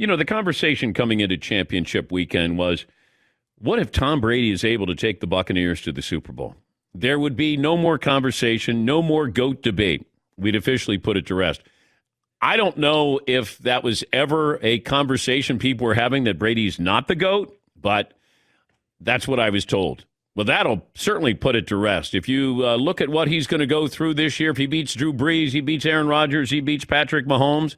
The conversation coming into championship weekend was, what if Tom Brady is able to take the Buccaneers to the Super Bowl? There would be no more conversation, no more GOAT debate. We'd officially put it to rest. I don't know if that was ever a conversation people were having, that Brady's not the GOAT, but that's what I was told. Well, that'll certainly put it to rest. If you look at what he's going to go through this year, if he beats Drew Brees, he beats Aaron Rodgers, he beats Patrick Mahomes,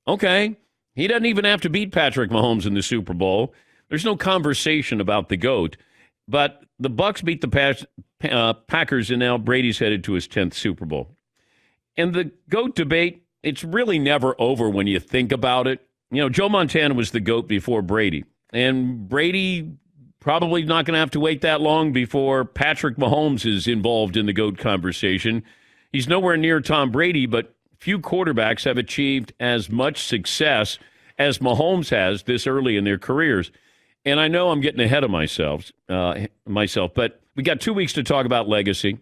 okay. He doesn't even have to beat Patrick Mahomes in the Super Bowl. There's no conversation about the GOAT. But the Bucs beat the Packers, and now Brady's headed to his 10th Super Bowl. And the GOAT debate, it's really never over when you think about it. Joe Montana was the GOAT before Brady. And Brady probably not going to have to wait that long before Patrick Mahomes is involved in the GOAT conversation. He's nowhere near Tom Brady, but few quarterbacks have achieved as much success as Mahomes has this early in their careers. And I know I'm getting ahead of myself, but we got 2 weeks to talk about legacy.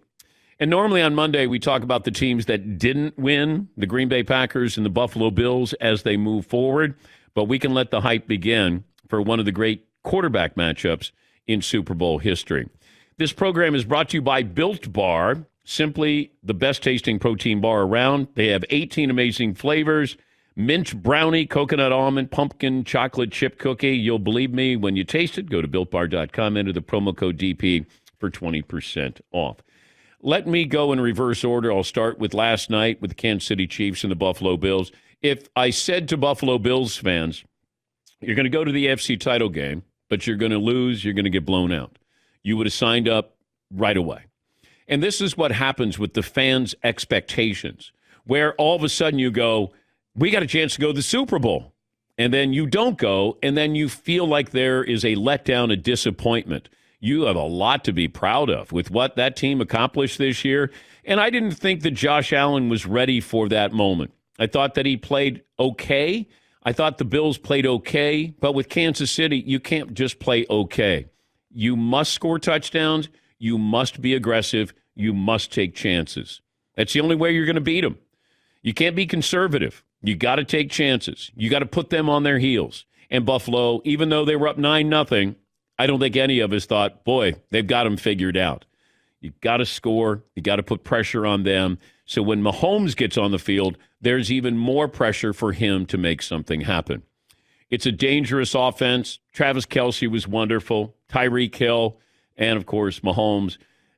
And normally on Monday, we talk about the teams that didn't win, the Green Bay Packers and the Buffalo Bills, as they move forward. But we can let the hype begin for one of the great quarterback matchups in Super Bowl history. This program is brought to you by Built Bar, simply the best tasting protein bar around. They have 18 amazing flavors: mint brownie, coconut almond, pumpkin, chocolate chip cookie. You'll believe me when you taste it. Go to BuiltBar.com, enter the promo code DP for 20% off. Let me go in reverse order. I'll start with last night with the Kansas City Chiefs and the Buffalo Bills. If I said to Buffalo Bills fans, you're going to go to the AFC title game, but you're going to lose, you're going to get blown out, you would have signed up right away. And this is what happens with the fans' expectations, where all of a sudden you go, we got a chance to go to the Super Bowl. And then you don't go, and then you feel like there is a letdown, a disappointment. You have a lot to be proud of with what that team accomplished this year. And I didn't think that Josh Allen was ready for that moment. I thought that he played okay. I thought the Bills played okay. But with Kansas City, you can't just play okay. You must score touchdowns. You must be aggressive. You must take chances. That's the only way you're going to beat them. You can't be conservative. You got to take chances. You got to put them on their heels. And Buffalo, even though they were up 9-0, I don't think any of us thought, boy, they've got them figured out. You got to score. You got to put pressure on them. So when Mahomes gets on the field, there's even more pressure for him to make something happen. It's a dangerous offense. Travis Kelce was wonderful. Tyreek Hill, and, of course, Mahomes.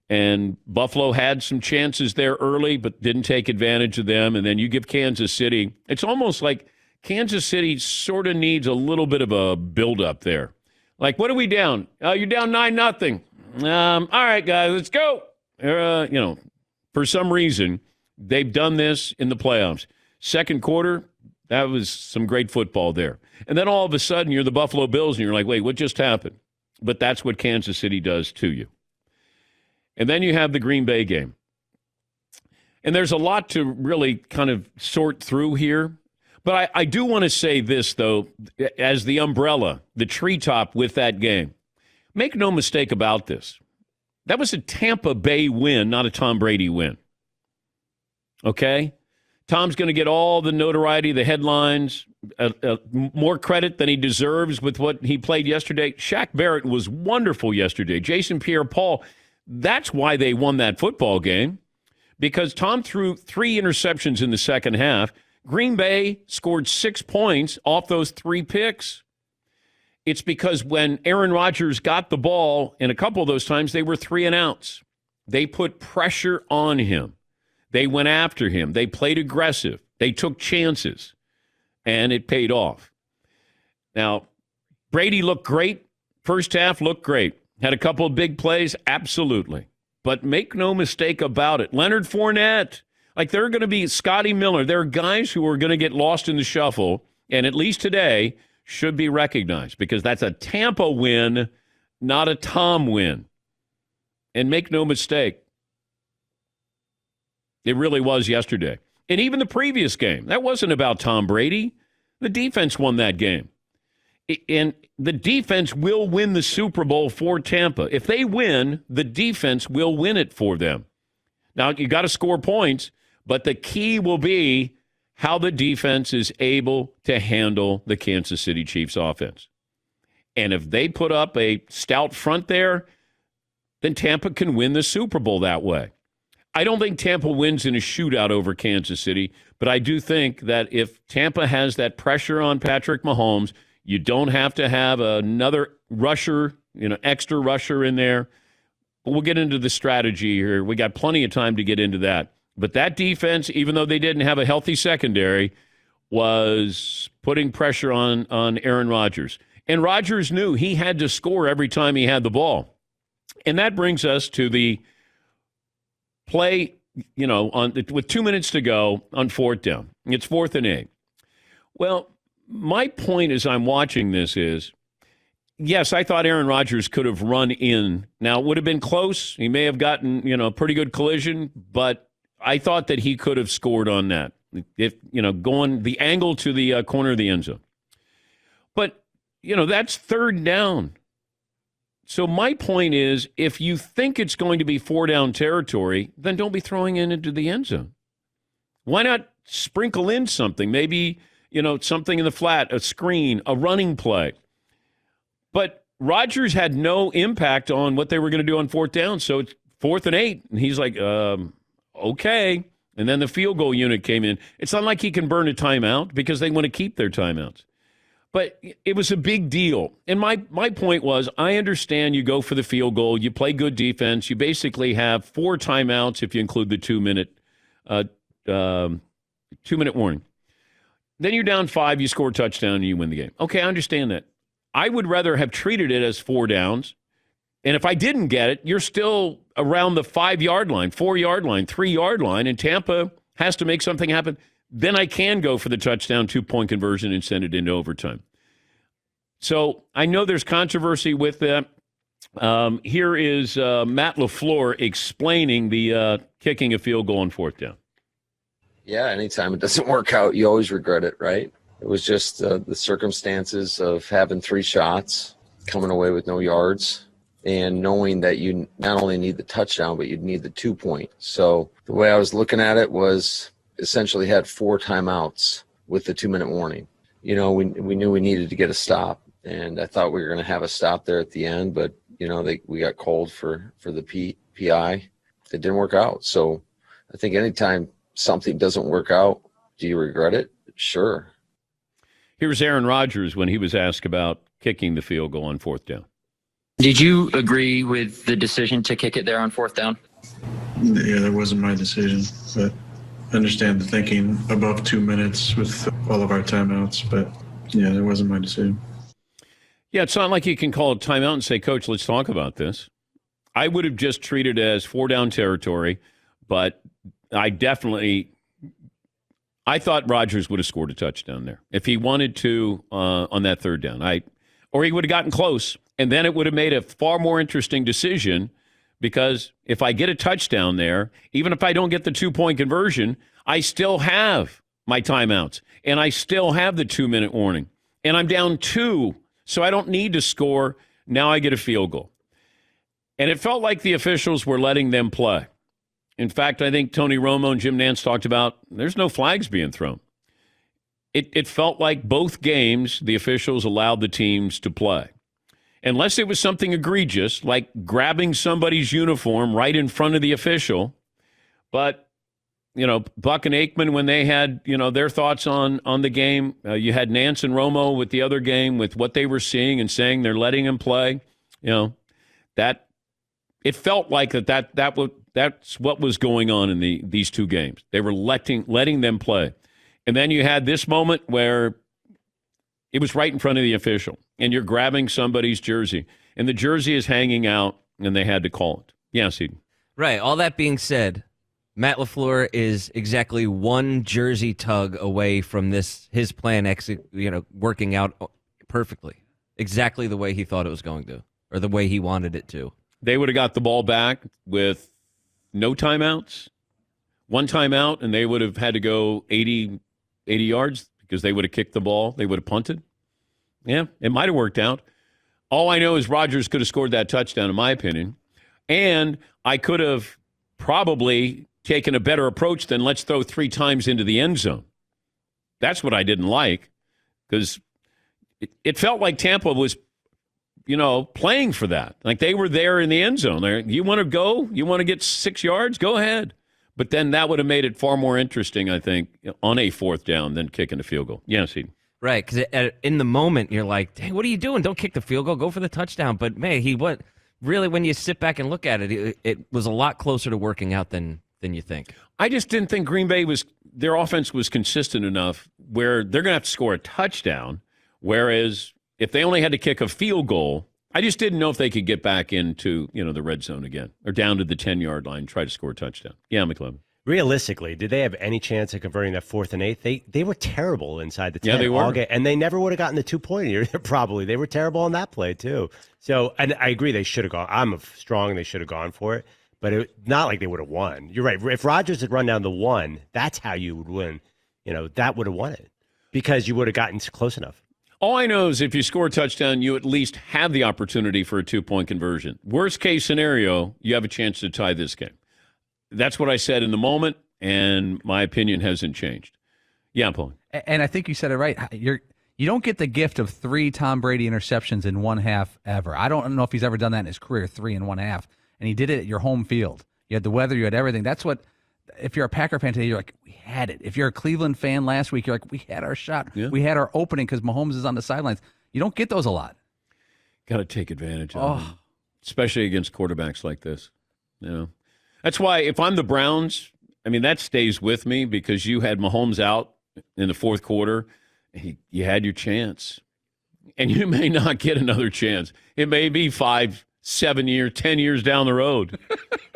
And Buffalo had some chances there early, but didn't take advantage of them. And then you give Kansas City. It's almost like Kansas City sort of needs a little bit of a buildup there. Like, what are we down? You're down 9-0. All right, guys, let's go. For some reason, they've done this in the playoffs. Second quarter, that was some great football there. And then all of a sudden, you're the Buffalo Bills, and you're like, wait, what just happened? But that's what Kansas City does to you. And then you have the Green Bay game. And there's a lot to really kind of sort through here. But I do want to say this, though, as the umbrella, the treetop with that game. Make no mistake about this. That was a Tampa Bay win, not a Tom Brady win. Okay? Tom's going to get all the notoriety, the headlines, more credit than he deserves with what he played yesterday. Shaq Barrett was wonderful yesterday. Jason Pierre-Paul, that's why they won that football game, because Tom threw 3 interceptions in the second half. Green Bay scored 6 points off those 3 picks. It's because when Aaron Rodgers got the ball, and a couple of those times they were 3 and outs, they put pressure on him. They went after him. They played aggressive. They took chances, and it paid off. Now, Brady looked great. First half looked great. Had a couple of big plays, absolutely. But make no mistake about it. Leonard Fournette, like they're going to be Scotty Miller. There are guys who are going to get lost in the shuffle, and at least today should be recognized because that's a Tampa win, not a Tom win. And make no mistake, it really was yesterday. And even the previous game, that wasn't about Tom Brady. The defense won that game. And the defense will win the Super Bowl for Tampa. If they win, the defense will win it for them. Now, you got to score points, but the key will be how the defense is able to handle the Kansas City Chiefs offense. And if they put up a stout front there, then Tampa can win the Super Bowl that way. I don't think Tampa wins in a shootout over Kansas City, but I do think that if Tampa has that pressure on Patrick Mahomes, you don't have to have another rusher, extra rusher in there. But we'll get into the strategy here. We got plenty of time to get into that. But that defense, even though they didn't have a healthy secondary, was putting pressure on Aaron Rodgers. And Rodgers knew he had to score every time he had the ball. And that brings us to the play, with 2 minutes to go on fourth down. It's 4th and 8. Well, my point as I'm watching this is, yes, I thought Aaron Rodgers could have run in. Now, it would have been close. He may have gotten, a pretty good collision, but I thought that he could have scored on that. If, going the angle to the corner of the end zone. But, that's 3rd down. So my point is, if you think it's going to be 4-down territory, then don't be throwing it into the end zone. Why not sprinkle in something? Maybe, something in the flat, a screen, a running play. But Rodgers had no impact on what they were going to do on 4th down. So it's 4th and 8. And he's like, okay. And then the field goal unit came in. It's not like he can burn a timeout because they want to keep their timeouts. But it was a big deal. And my point was, I understand you go for the field goal. You play good defense. You basically have 4 timeouts if you include the 2-minute warning. Then you're down 5, you score a touchdown, and you win the game. Okay, I understand that. I would rather have treated it as 4 downs. And if I didn't get it, you're still around the 5-yard line, 4-yard line, 3-yard line, and Tampa has to make something happen. Then I can go for the touchdown 2-point conversion and send it into overtime. So I know there's controversy with that. Here is Matt LaFleur explaining the kicking a field goal on 4th down. Yeah, anytime it doesn't work out, you always regret it, right? It was just the circumstances of having 3 shots, coming away with no yards, and knowing that you not only need the touchdown, but you'd need the 2-point. So the way I was looking at it was essentially had 4 timeouts with the 2-minute warning. We knew we needed to get a stop, and I thought we were going to have a stop there at the end, but we got called for the PI. It didn't work out. So I think anytime something doesn't work out, do you regret it? Sure. Here's Aaron Rodgers when he was asked about kicking the field goal on 4th down. Did you agree with the decision to kick it there on 4th down? Yeah, that wasn't my decision, but I understand the thinking above 2 minutes with all of our timeouts, but yeah, that wasn't my decision. Yeah, it's not like you can call a timeout and say, Coach, let's talk about this. I would have just treated it as 4-down territory, but I thought Rodgers would have scored a touchdown there if he wanted to on that 3rd down. Or he would have gotten close, and then it would have made a far more interesting decision. Because if I get a touchdown there, even if I don't get the 2-point conversion, I still have my timeouts. And I still have the 2-minute warning. And I'm down 2, so I don't need to score. Now I get a field goal. And it felt like the officials were letting them play. In fact, I think Tony Romo and Jim Nantz talked about there's no flags being thrown. It felt like both games, the officials allowed the teams to play. Unless it was something egregious, like grabbing somebody's uniform right in front of the official. But, Buck and Aikman, when they had, their thoughts on the game, you had Nance and Romo with the other game, with what they were seeing and saying they're letting him play. That it felt like that's what was going on in these 2 games. They were letting them play. And then you had this moment where it was right in front of the official, and you're grabbing somebody's jersey, and the jersey is hanging out, and they had to call it. Yes, Eden. Right. All that being said, Matt LaFleur is exactly 1 jersey tug away from his plan working out perfectly, exactly the way he thought it was going to, or the way he wanted it to. They would have got the ball back with no timeouts, 1 timeout, and they would have had to go 80 yards. Because they would have kicked the ball. They would have punted. Yeah, it might have worked out. All I know is Rodgers could have scored that touchdown, in my opinion. And I could have probably taken a better approach than let's throw 3 times into the end zone. That's what I didn't like, because it felt like Tampa was, playing for that. Like they were there in the end zone. You want to go? You want to get 6 yards? Go ahead. But then that would have made it far more interesting, I think, on a fourth down than kicking a field goal. Yes, Right, because in the moment, you're like, hey, what are you doing? Don't kick the field goal. Go for the touchdown. But, man, really, when you sit back and look at it, it was a lot closer to working out than you think. I just didn't think Green Bay their offense was consistent enough where they're going to have to score a touchdown, whereas if they only had to kick a field goal, I just didn't know if they could get back into, the red zone again or down to the 10-yard line, try to score a touchdown. Yeah, McLevin. Realistically, did they have any chance of converting that 4th and 8? They were terrible inside the 10. Yeah, they were. And they never would have gotten the 2-point either, probably. They were terrible on that play, too. So, and I agree they should have gone. I'm strong they should have gone for it. But not like they would have won. You're right. If Rodgers had run down the 1, that's how you would win. That would have won it because you would have gotten close enough. All I know is if you score a touchdown, you at least have the opportunity for a 2-point conversion. Worst case scenario, you have a chance to tie this game. That's what I said in the moment, and my opinion hasn't changed. Yeah, Paul. And I think you said it right. You don't get the gift of 3 Tom Brady interceptions in one half ever. I don't know if he's ever done that in his career, 3 in one half. And he did it at your home field. You had the weather, you had everything. That's what, if you're a Packer fan today, you're like, we had it. If you're a Cleveland fan last week, you're like, we had our shot. Yeah. We had our opening because Mahomes is on the sidelines. You don't get those a lot. Got to take advantage of them, especially against quarterbacks like this. That's why if I'm the Browns, that stays with me because you had Mahomes out in the fourth quarter. You had your chance, and you may not get another chance. It may be 5, 7 years, 10 years down the road.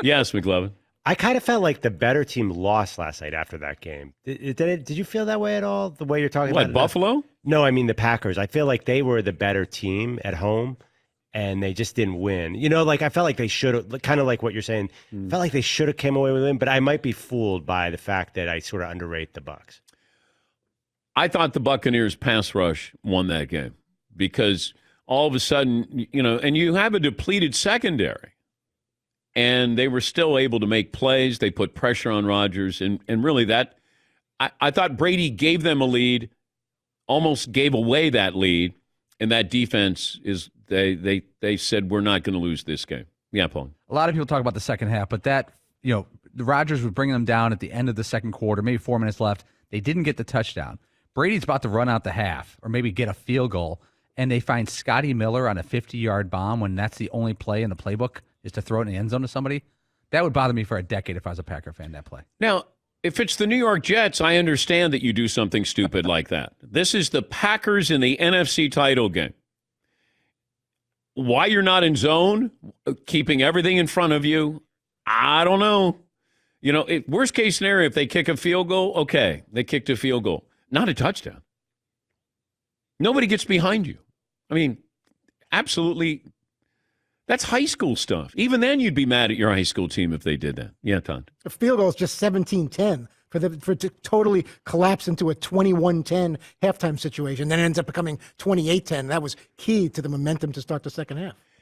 Yes, McLevin. I kind of felt like the better team lost last night after that game. Did you feel that way at all, the way you're talking about it? Buffalo? No, I mean the Packers. I feel like they were the better team at home, and they just didn't win. I felt like they should have, kind of like what you're saying, felt like they should have came away with it, but I might be fooled by the fact that I sort of underrate the Bucs. I thought the Buccaneers pass rush won that game because all of a sudden, and you have a depleted secondary. And they were still able to make plays. They put pressure on Rodgers. And really I thought Brady gave them a lead, almost gave away that lead. And that defense they said, we're not going to lose this game. Yeah, Paul. A lot of people talk about the second half, but that, the Rodgers was bringing them down at the end of the second quarter, maybe 4 minutes left. They didn't get the touchdown. Brady's about to run out the half or maybe get a field goal. And they find Scotty Miller on a 50-yard bomb when that's the only play in the playbook is to throw it in the end zone to somebody. That would bother me for a decade if I was a Packer fan, that play. Now, if it's the New York Jets, I understand that you do something stupid like that. This is the Packers in the NFC title game. Why you're not in zone, keeping everything in front of you, I don't know. Worst case scenario, if they kick a field goal, okay, they kicked a field goal. Not a touchdown. Nobody gets behind you. Absolutely. That's high school stuff. Even then, you'd be mad at your high school team if they did that. Yeah, Todd. A field goal is just 17-10 for it to totally collapse into a 21-10 halftime situation. Then it ends up becoming 28-10. That was key to the momentum to start the second half.